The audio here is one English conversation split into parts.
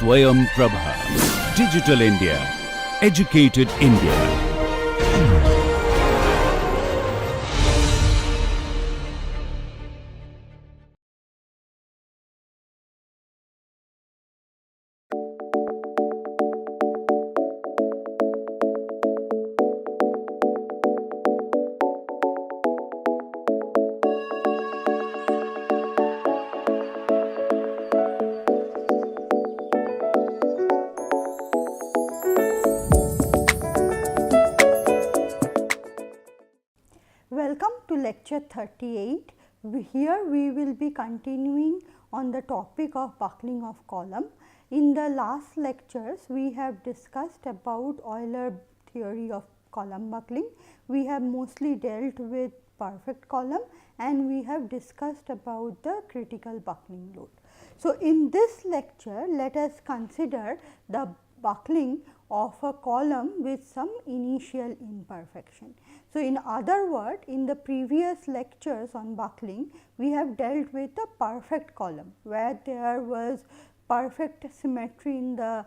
SwayamPrabha. Digital India. Educated India. Welcome to lecture 38. Here we will be continuing on the topic of buckling of column. In the last lectures, we have discussed about Euler theory of column buckling. We have mostly dealt with perfect column and we have discussed about the critical buckling load. So, in this lecture, let us consider the buckling of a column with some initial imperfection. So, in other words, in the previous lectures on buckling, we have dealt with a perfect column, where there was perfect symmetry in the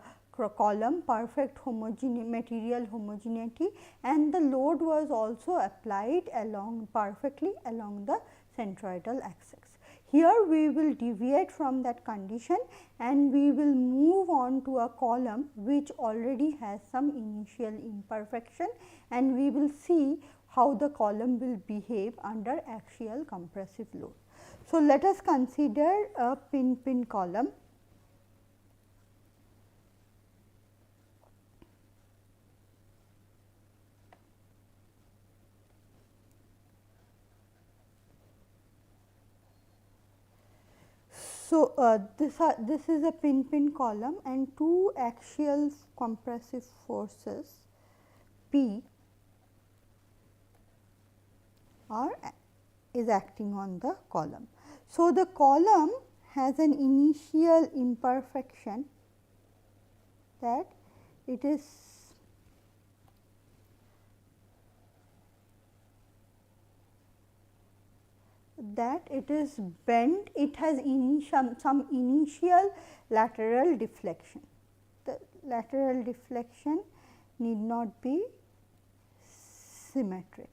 column, perfect material homogeneity, and the load was also applied perfectly along the centroidal axis. Here we will deviate from that condition and we will move on to a column which already has some initial imperfection, and we will see how the column will behave under axial compressive load. So, let us consider a pin column. So, this is a pin column and two axial compressive forces P is acting on the column. So, the column has an initial imperfection that it is bent, it has some initial lateral deflection. The lateral deflection need not be symmetric.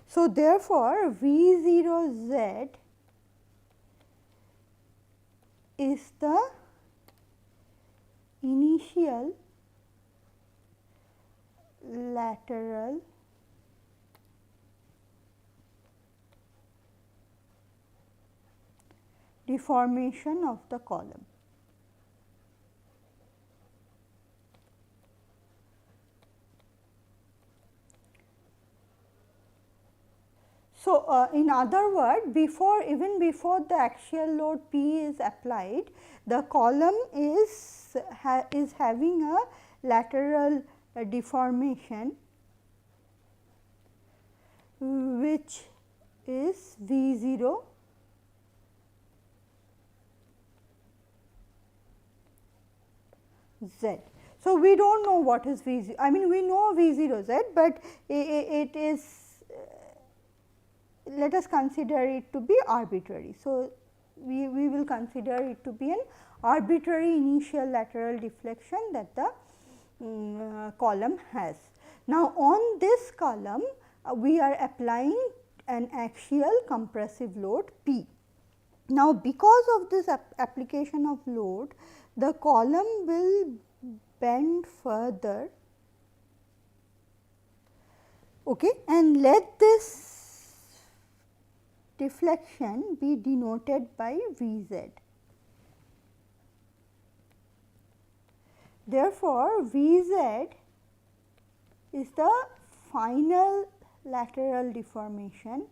So, therefore, V0z is the initial lateral deformation of the column. So, in other words, even before the axial load P is applied, the column is having a lateral deformation which is V0 z. So, we do not know what is V0, I mean we know V0 z, but it is let us consider it to be arbitrary. So, we will consider it to be an arbitrary initial lateral deflection that the column has. Now, on this column we are applying an axial compressive load P. Now, because of this application of load, the column will bend further, okay, and let this deflection be denoted by Vz. Therefore, Vz is the final lateral deformation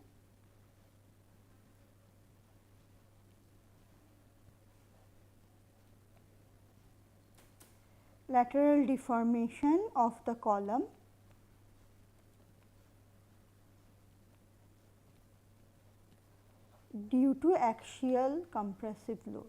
of the column due to axial compressive load.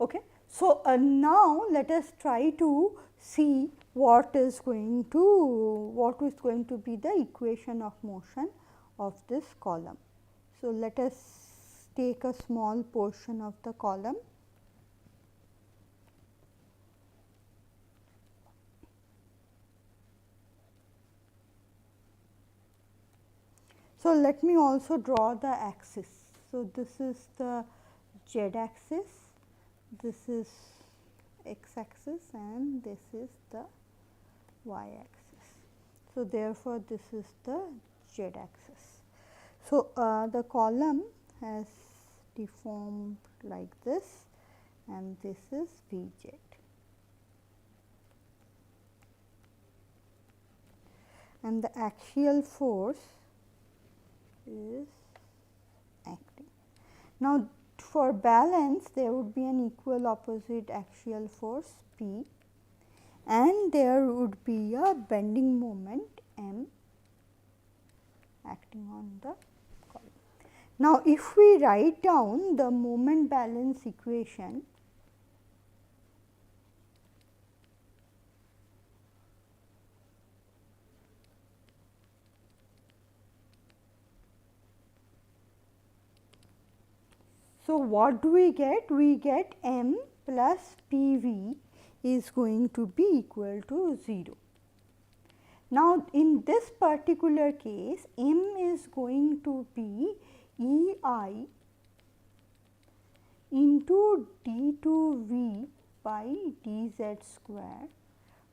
Okay. So, now let us try to see what is going to be the equation of motion of this column. So, let us take a small portion of the column. So, let me also draw the axis. So, this is the z axis, this is x axis and this is the y axis. So, therefore, this is the z axis. So, the column has deformed like this and this is V z. And the axial force is acting. Now, for balance there would be an equal opposite axial force P and there would be a bending moment M acting on the column. Now, if we write down the moment balance equation, so what do we get? We get M plus PV is going to be equal to 0. Now, in this particular case, M is going to be EI into d2V by dz square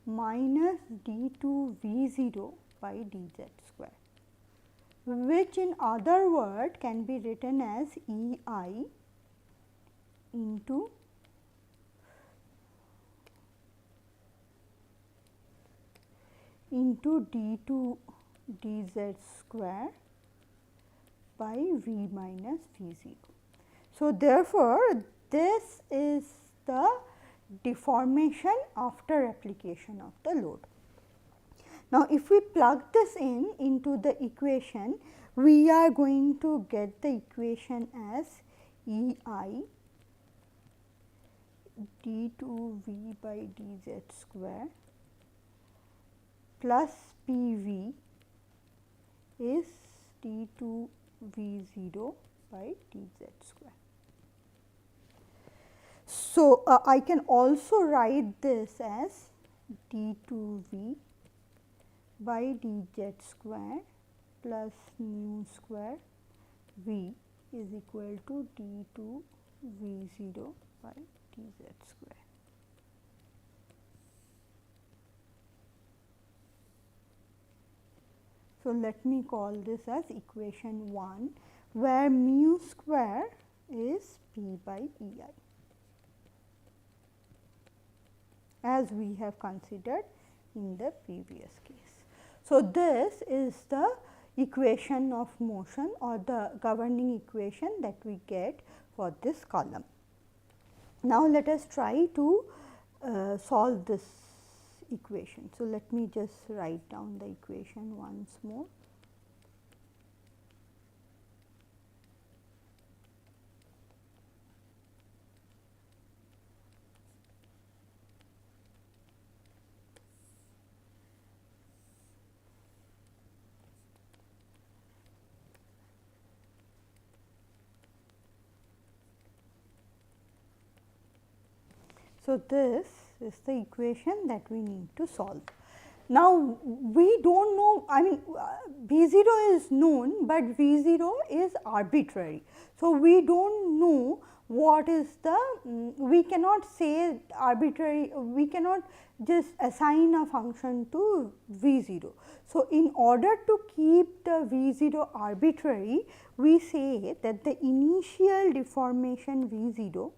minus d2V0 by dz square, which in other word can be written as EI into d2 dz square by V minus V0. So, therefore, this is the deformation after application of the load. Now, if we plug this into the equation, we are going to get the equation as EI d2V by dz square plus PV is d2V0 by dz square. So, I can also write this as d2V by dz square plus nu square V is equal to d2V0 by dz square. So, let me call this as equation 1, where mu square is P by EI, as we have considered in the previous case. So, this is the equation of motion or the governing equation that we get for this column. Now, let us try to solve this equation. So, let me just write down the equation once more. So, this is the equation that we need to solve. Now, we do not know, I mean V0 is known, but V0 is arbitrary. So, we do not know what is the, we cannot say arbitrary, we cannot just assign a function to V0. So, in order to keep the V0 arbitrary, we say that the initial deformation V0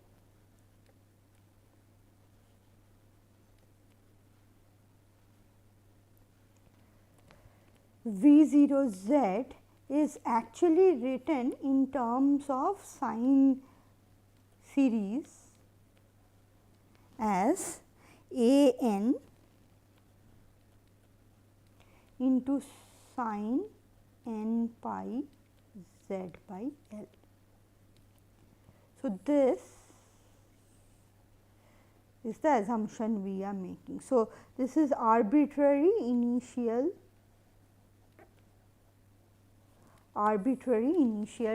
V0 z is actually written in terms of sine series as a n into sine n pi z by L. So, this is the assumption we are making. So, this is arbitrary initial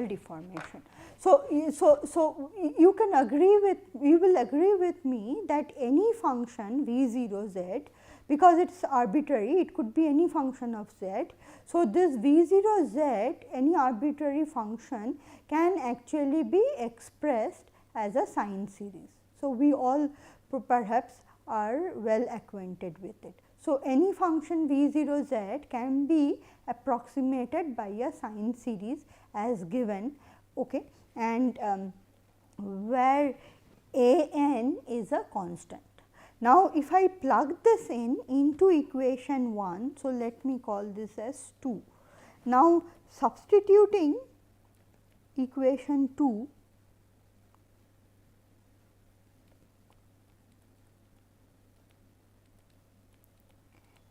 deformation. So, you can agree with, you will agree with me that any function v0 z, because it is arbitrary, it could be any function of z. So, this v0 z, any arbitrary function, can actually be expressed as a sine series. So, we all perhaps are well acquainted with it. So, any function v0 z can be approximated by a sine series as given, okay, and where a n is a constant. Now, if I plug this into equation 1, so let me call this as 2. Now, substituting equation 2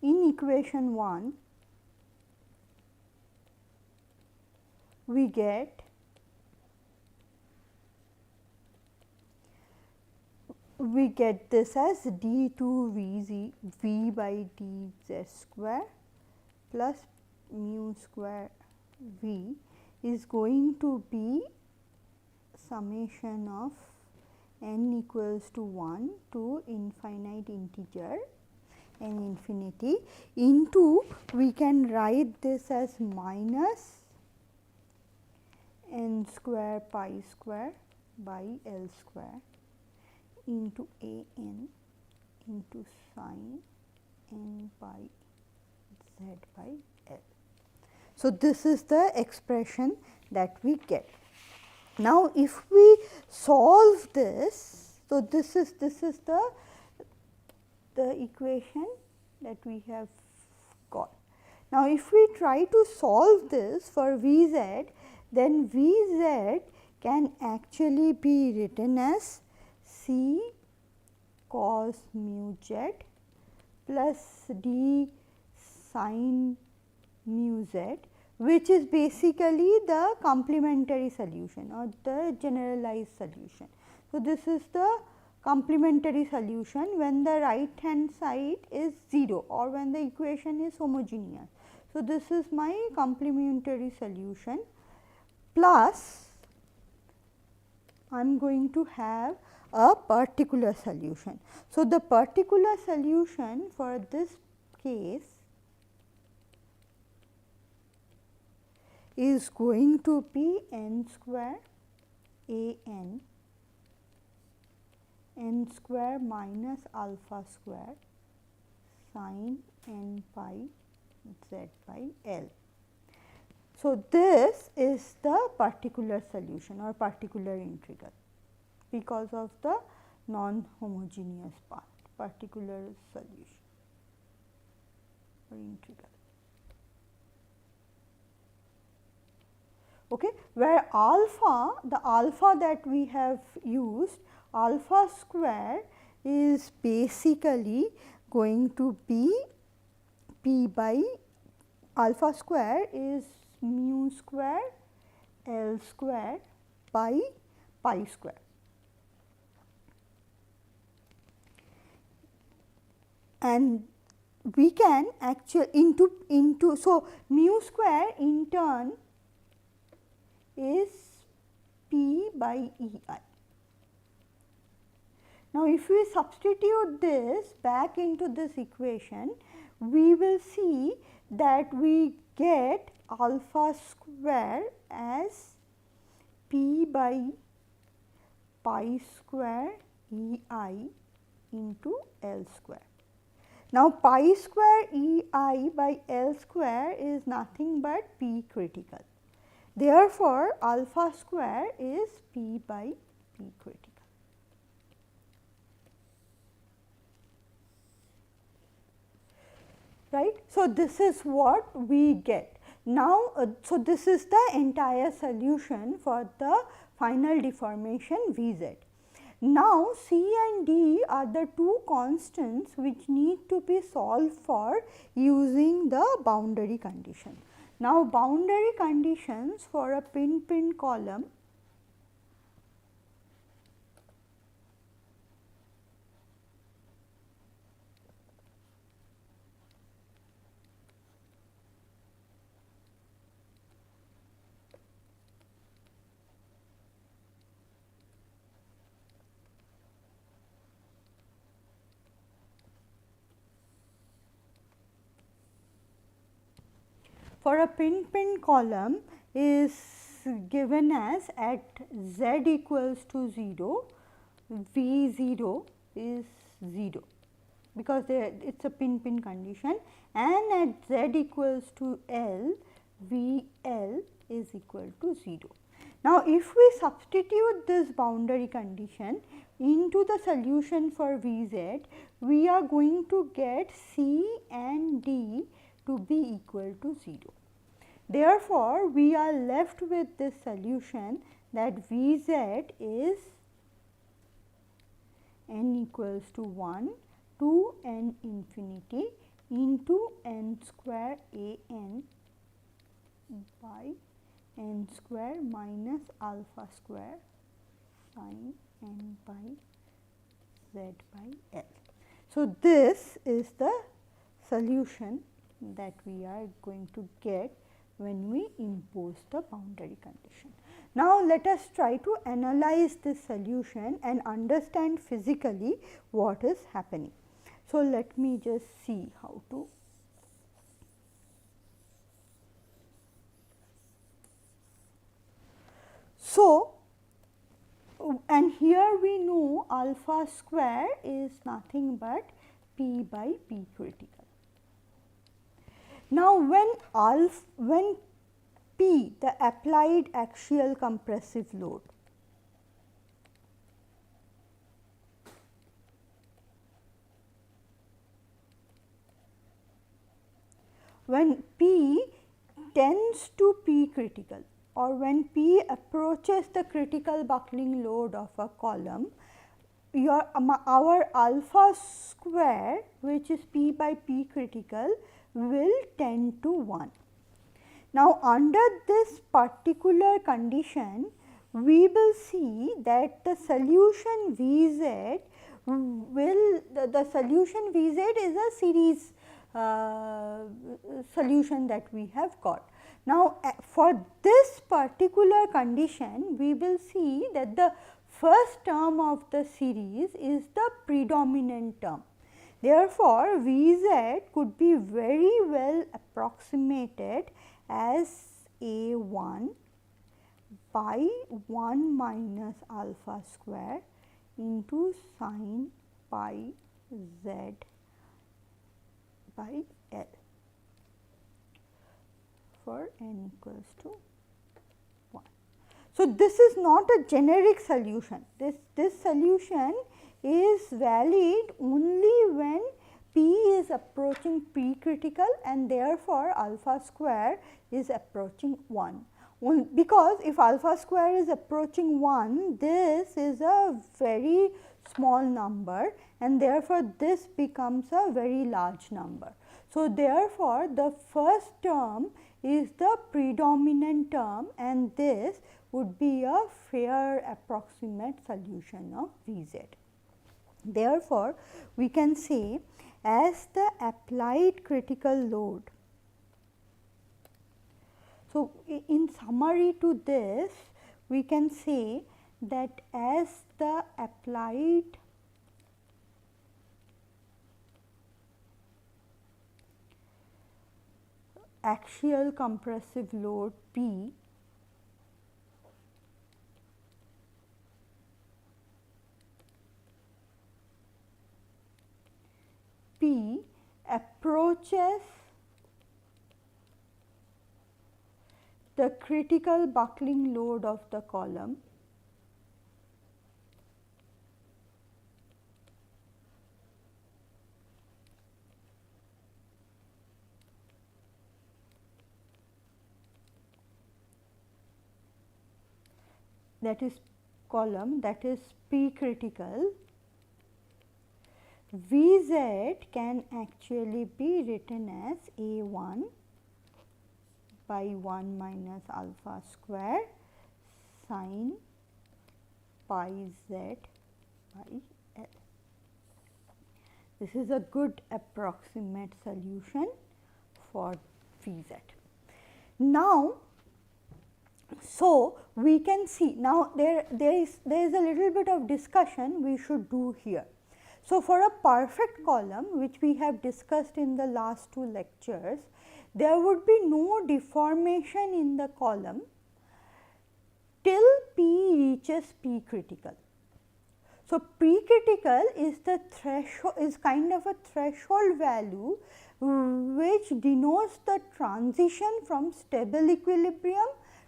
in equation 1, we get this as d2 v by dz square plus mu square v is going to be summation of n equals to 1 to infinite integer n infinity into, we can write this as minus n square pi square by L square into a n into sine n by z by L. So, this is the expression that we get. Now, if we solve this, so this is the equation that we have got. Now, if we try to solve this for Vz, then Vz can actually be written as C cos mu z plus d sin mu z, which is basically the complementary solution or the generalized solution. So, this is the complementary solution when the right hand side is 0 or when the equation is homogeneous. So, this is my complementary solution plus I am going to have a particular solution. So, the particular solution for this case is going to be n square a n square minus alpha square sin n pi z by L. So, this is the particular solution or particular integral because of the non-homogeneous part, particular solution or integral. Okay, where alpha, the alpha that we have used, alpha square is basically going to be p by alpha square is mu square L square by pi square. And we can actually into so mu square in turn is p by E I. Now, if we substitute this back into this equation, we will see that we get alpha square as p by pi square E I into L square. Now, pi square E I by L square is nothing but p critical. Therefore, alpha square is p by p critical. Right. So, this is what we get. Now, so this is the entire solution for the final deformation Vz. Now, C and D are the two constants which need to be solved for using the boundary condition. Now, boundary conditions for a pin column for a pin column is given as at z equals to 0, V 0 is 0, because it is a pin condition, and at z equals to L, V L is equal to 0. Now, if we substitute this boundary condition into the solution for V z, we are going to get C and D to be equal to 0. Therefore, we are left with this solution that V z is n equals to 1 to n infinity into n square a n by n square minus alpha square sin n by z by L. So, this is the solution that we are going to get when we impose the boundary condition. Now, let us try to analyze this solution and understand physically what is happening. So, let me just see how to. So, and here we know alpha square is nothing but P by P critical. Now, when P, the applied axial compressive load, when P tends to P critical, or when P approaches the critical buckling load of a column, our alpha square, which is P by P critical, will tend to 1. Now, under this particular condition, we will see that the solution V z will, the solution V z is a series solution that we have got. Now, for this particular condition, we will see that the first term of the series is the predominant term. Therefore, V z could be very well approximated as A 1 by 1 minus alpha square into sin pi z by L for n equals to 1. So, this is not a generic solution. This solution is valid only when P is approaching P critical, and therefore, alpha square is approaching 1. Because if alpha square is approaching 1, this is a very small number, and therefore, this becomes a very large number. So, therefore, the first term is the predominant term, and this would be a fair approximate solution of V z. Therefore, we can say as the applied critical load. So, in summary to this, we can say that as the applied axial compressive load P approaches the critical buckling load of the column, that is column, that is P critical, V z can actually be written as A 1 by 1 minus alpha square sin pi z by L. This is a good approximate solution for V z. Now, so we can see, now there is a little bit of discussion we should do here. So, for a perfect column, which we have discussed in the last two lectures, there would be no deformation in the column till P reaches P critical. So, P critical is the threshold, is kind of a threshold value which denotes the transition from stable equilibrium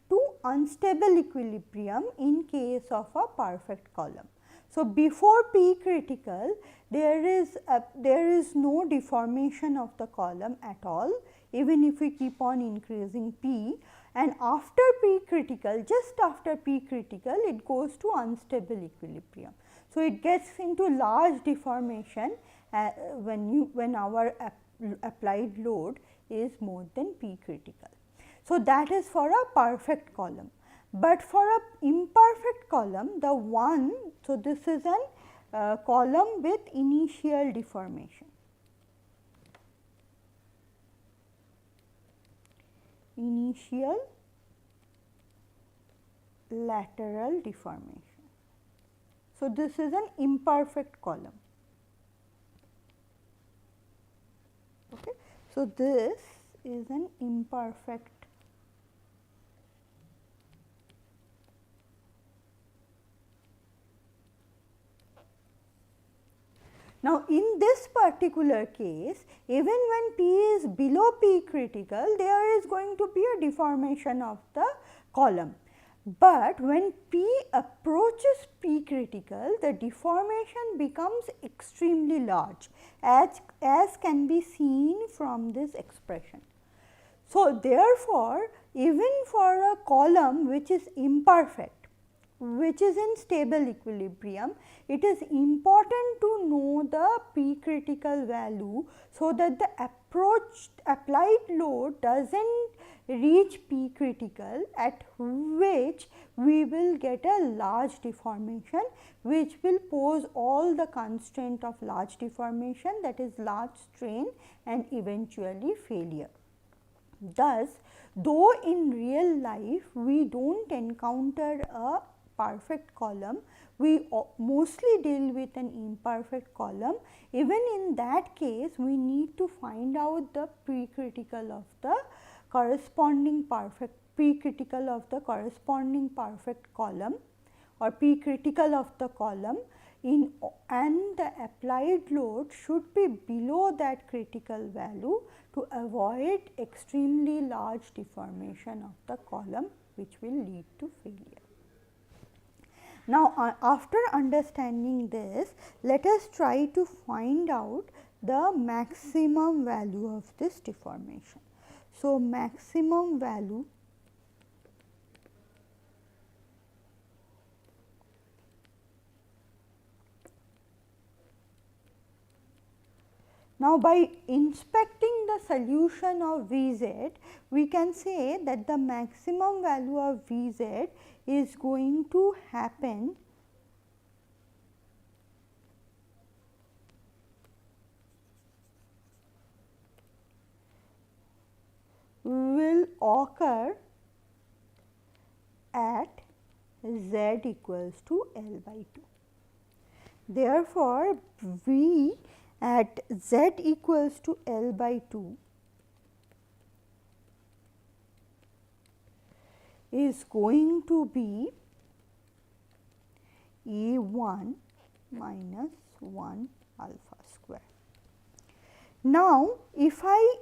to unstable equilibrium in case of a perfect column. So, before P critical there is no deformation of the column at all, even if we keep on increasing P, and after P critical, just after P critical, it goes to unstable equilibrium. So, it gets into large deformation when our applied load is more than P critical. So, that is for a perfect column, but for a imperfect column, the one, so this is an column with initial deformation. Initial lateral deformation. So, this is an imperfect column. Okay. So, this is an imperfect . Now, in this particular case, even when P is below P critical, there is going to be a deformation of the column. But when P approaches P critical, the deformation becomes extremely large, as can be seen from this expression. So, therefore, even for a column which is imperfect, which is in stable equilibrium, it is important to know the P critical value, so that the applied load does not reach P critical, at which we will get a large deformation, which will pose all the constraint of large deformation, that is large strain and eventually failure. Thus, though in real life we do not encounter a perfect column, we mostly deal with an imperfect column. Even in that case, we need to find out the P critical of the corresponding perfect, P critical of the corresponding perfect column, or P critical of the column, and the applied load should be below that critical value to avoid extremely large deformation of the column, which will lead to failure. Now, after understanding this, let us try to find out the maximum value of this deformation. So, maximum value now, by inspecting the solution of Vz, we can say that the maximum value of Vz is going to happen will occur at Z equals to L by 2. Therefore, V at Z equals to L by 2 is going to be A1 minus 1 alpha square. Now, if I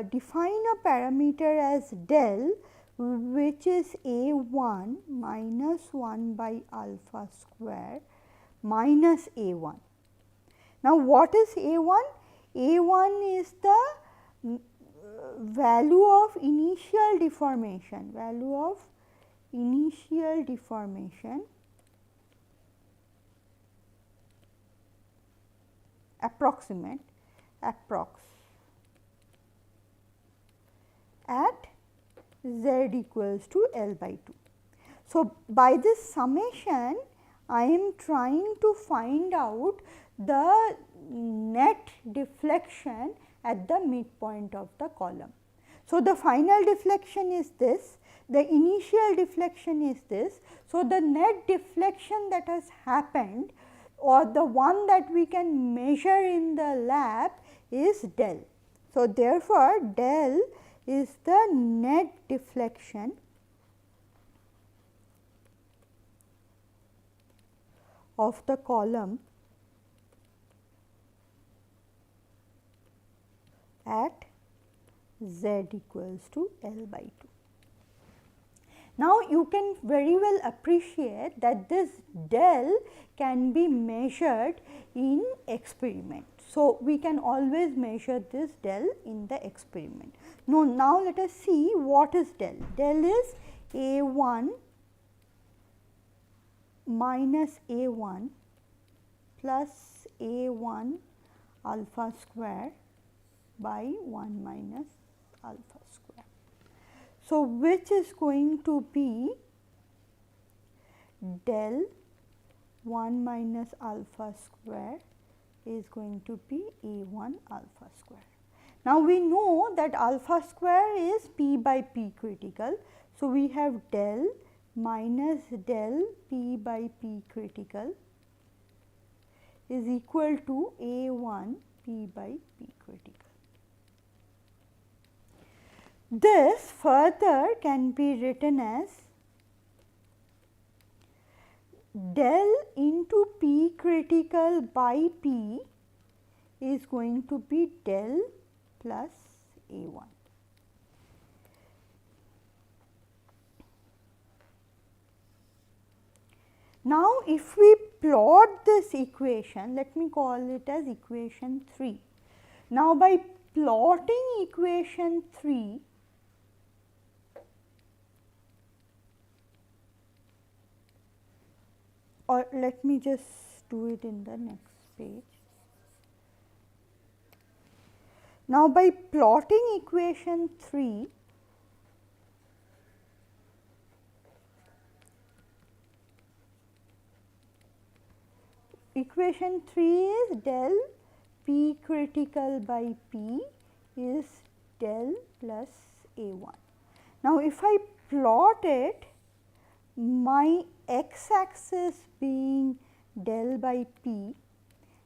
define a parameter as del, which is A1 minus 1 by alpha square minus A1. Now, what is A1? A1 is the value of initial deformation, approximate, approx at Z equals to L by 2. So, by this summation, I am trying to find out the net deflection at the midpoint of the column. So, the final deflection is this, the initial deflection is this. So, the net deflection that has happened, or the one that we can measure in the lab, is del. So, therefore, del is the net deflection of the column at z equals to L by 2. Now, you can very well appreciate that this del can be measured in experiment. So, we can always measure this del in the experiment. Now, let us see what is del. Del is A1 minus A1 plus A1 alpha square by 1 minus alpha square. So, which is going to be del 1 minus alpha square is going to be A1 alpha square. Now, we know that alpha square is P by P critical. So, we have del minus del P by P critical is equal to A1 P by P critical. This further can be written as del into P critical by P is going to be del plus A1. Now, if we plot this equation, let me call it as equation 3. Now, by plotting equation 3, or let me just do it in the next page. Now, by plotting equation 3, equation 3 is del P critical by P is del plus A1. Now, if I plot it, my x axis being del by P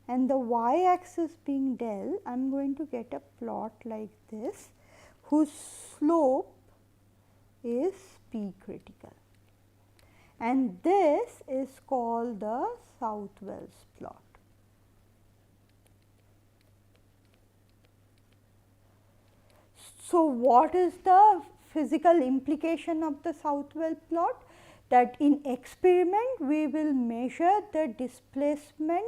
and the y axis being del, I am going to get a plot like this whose slope is P critical, and this is called the South-Wells plot. So, what is the physical implication of the South-Wells plot? That in experiment we will measure the displacement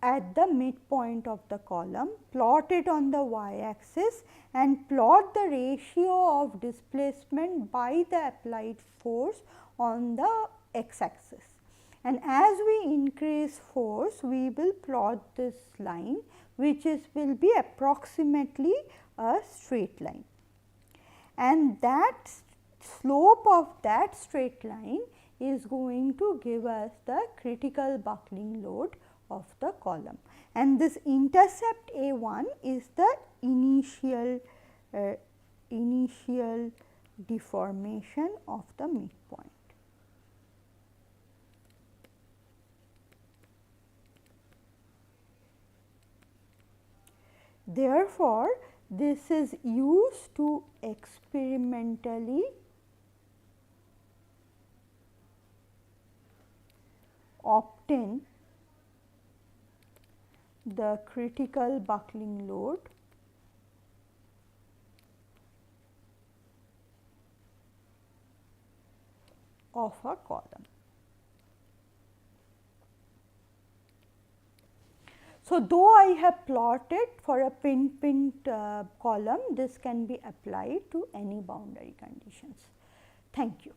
at the midpoint of the column, plot it on the y axis and plot the ratio of displacement by the applied force on the x axis. And as we increase force, we will plot this line, which will be approximately a straight line, and that slope of that straight line is going to give us the critical buckling load of the column, and this intercept A1 is the initial deformation of the midpoint. Therefore, this is used to experimentally obtain the critical buckling load of a column. So, though I have plotted for a pin-pinned column, this can be applied to any boundary conditions. Thank you.